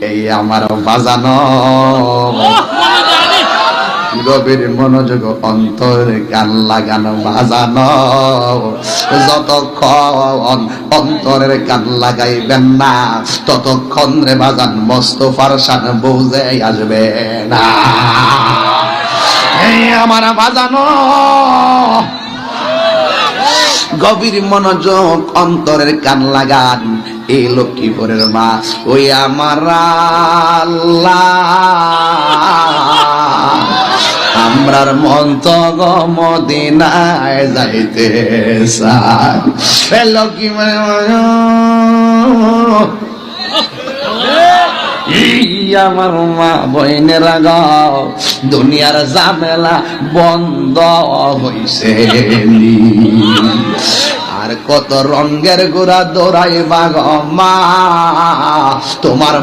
এই আমার বাজানো গভীর মনোযোগ অন্তরে গান লাগানো বাজানো যতক্ষণ অন্তরের গান লাগাইবেন না ততক্ষণ রে বাজান মোস্তফার শান বুঝে আসবে না। এই আমার বাজানো গভীর মনোযোগ অন্তরের কান লাগান। এই লক্ষ্মীপুরের মা ওই আমার আল্লাহ আমরার মন তো গো মদিনায় যাইতে চায়। লক্ষ্মী আমার মা বইনেরা গাও দুনিয়ার ঝামেলা বন্ধ হইছে আর কত রঙের গোড়া দৌড়াইবা গো মা তোমার